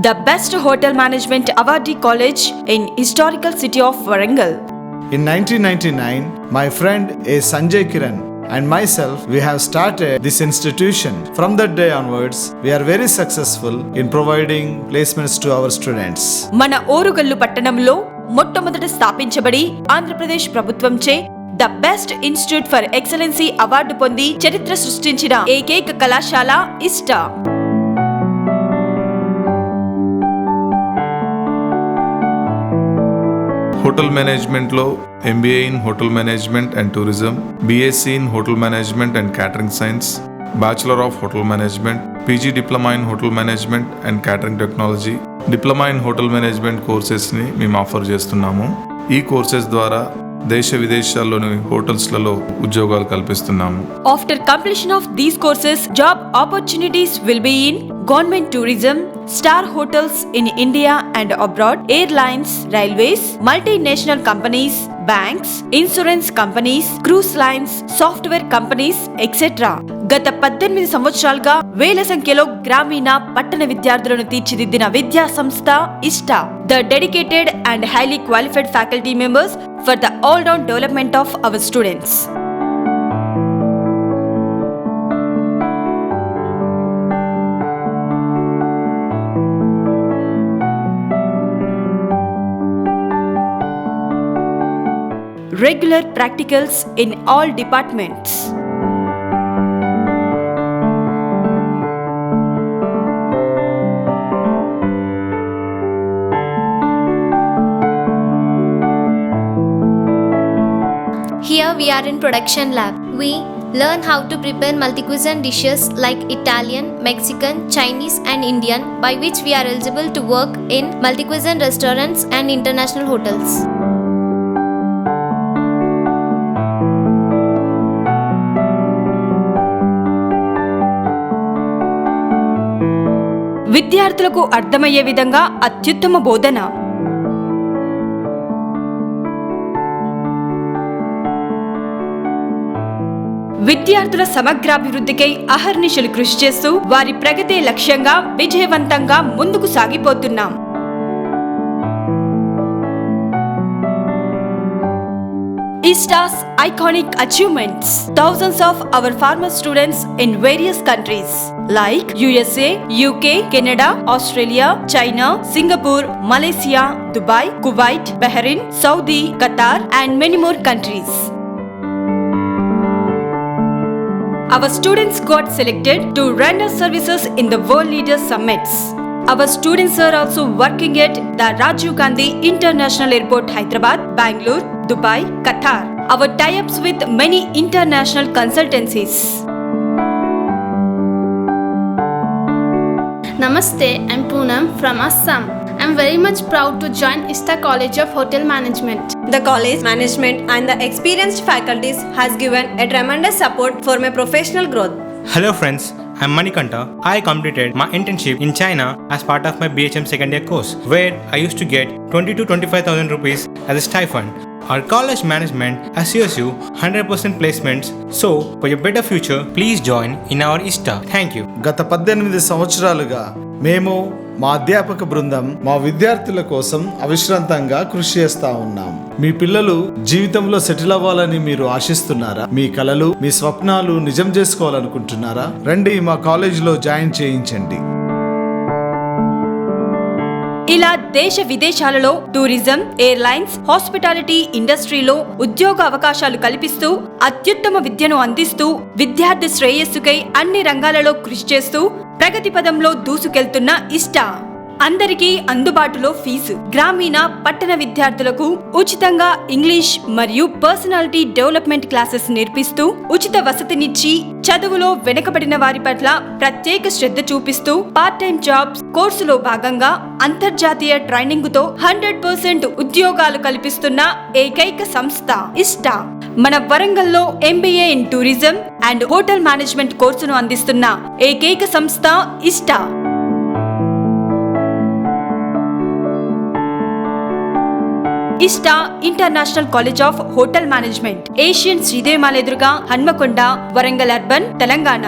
the best hotel management awardee college in historical city of Warangal. In 1999, my friend A. Sanjay Kiran and myself, we have started this institution. From that day onwards, we are very successful in providing placements to our students. మన ఓరుగల్లు పట్టణంలో మొట్టమొదట స్థాపించబడి ఆంధ్రప్రదేశ్ ప్రభుత్వంచే the best institute for excellency award పొంది చరిత్ర సృష్టించిన ఏకైక కళాశాల ఇస్టా. హోటల్ మేనేజ్మెంట్లో MBA in Hotel Management and Tourism, BSc in Hotel Management and Catering Science, Bachelor of Hotel Management, PG Diploma in Hotel Management and Catering Technology, Diploma in Hotel Management కోర్సెస్ని మేము offer చేస్తున్నాము. ఈ courses ద్వారా దేశ విదేశాల్లోని హోటల్స్లలో ఉద్యోగాలు కల్పిస్తున్నాము. After completion of these courses, job opportunities will be in government tourism, star hotels in India and abroad, airlines, railways, multinational companies, banks, insurance companies, cruise lines, software companies, etc. గత 18 సంవత్సరాలుగా వేల సంఖ్యలో గ్రామీణ పట్టణ విద్యార్థులను తీర్చిదిద్దిన విద్యా సంస్థ ఇస్టా. The dedicated and highly qualified faculty members for the all-round development of our students. Regular practicals in all departments. Here we are in production lab. We learn how to prepare multi-cuisine dishes like Italian, Mexican, Chinese and Indian, by which we are eligible to work in multi-cuisine restaurants and international hotels. విద్యార్థులకు అర్థమయ్యే విధంగా అత్యుత్తమ బోధన. విద్యార్థుల సమగ్రాభివృద్ధికై అహర్నిశలు కృషి చేస్తూ వారి ప్రగతి లక్ష్యంగా విజయవంతంగా ముందుకు సాగిపోతున్నాం. Ista's iconic achievements. Thousands of our farmer students in various countries like USA, UK, Canada, Australia, China, Singapore, Malaysia, Dubai, Kuwait, Bahrain, Saudi, Qatar and many more countries. Our students got selected to render services in the World Leaders Summits. Our students are also working at the Rajiv Gandhi International Airport, Hyderabad, Bangalore, Dubai, Qatar. Our tie-ups with many international consultancies. Namaste, I'm Poonam from Assam. I'm very much proud to join ISTA College of Hotel Management. The college management and the experienced faculties has given a tremendous support for my professional growth. Hello friends, I'm Manikanta. I completed my internship in China as part of my BHM second year course, where I used to get 20 to 25,000 rupees as a stipend. Our college management assures you 100% placements, so for your better future, please join in our ISTA. Thank you. గత 18 సంవత్సరాలుగా మేము మా అధ్యాపక బృందం మా విద్యార్థుల కోసం అవిశ్రాంతంగా కృషి చేస్తా ఉన్నాం. మీ పిల్లలు జీవితంలో సెటిల్ అవ్వాలని మీరు ఆశిస్తున్నారా? మీ కలలు, మీ స్వప్నాలు నిజం చేసుకోవాలనుకుంటున్నారా? రండి మా కాలేజీలో జాయిన్ చేయించండి. ఇలా దేశ విదేశాలలో టూరిజం, ఎయిర్లైన్స్, హాస్పిటాలిటీ ఇండస్ట్రీలో ఉద్యోగ అవకాశాలు కల్పిస్తూ అత్యుత్తమ విద్యను అందిస్తూ విద్యార్థి శ్రేయస్సుకై అన్ని రంగాలలో కృషి చేస్తూ ప్రగతి పదంలో దూసుకెళ్తున్న ఇస్టా. అందరికీ అందుబాటులో ఫీజు. గ్రామీణ పట్టణ విద్యార్థులకు ఉచితంగా ఇంగ్లీష్ మరియు పర్సనాలిటీ డెవలప్మెంట్ క్లాసెస్ నేర్పిస్తూ ఉచిత వసతినిచ్చి చదువులో వెనుకబడిన వారి పట్ల ప్రత్యేక శ్రద్ధ చూపిస్తూ పార్ట్ టైం జాబ్స్ కోర్సులో భాగంగా అంతర్జాతీయ ట్రైనింగ్ తో 100% ఉద్యోగాలు కల్పిస్తున్న ఏకైక సంస్థ ఇస్టా. మన వరంగల్లో MBA in tourism and hotel management కోర్సును అందిస్తున్న ఏకైక సంస్థ Ista. Ista international college of hotel management, Asian Sridevi mall ఎదురుగా, హన్మకొండ, వరంగల్ అర్బన్, తెలంగాణ.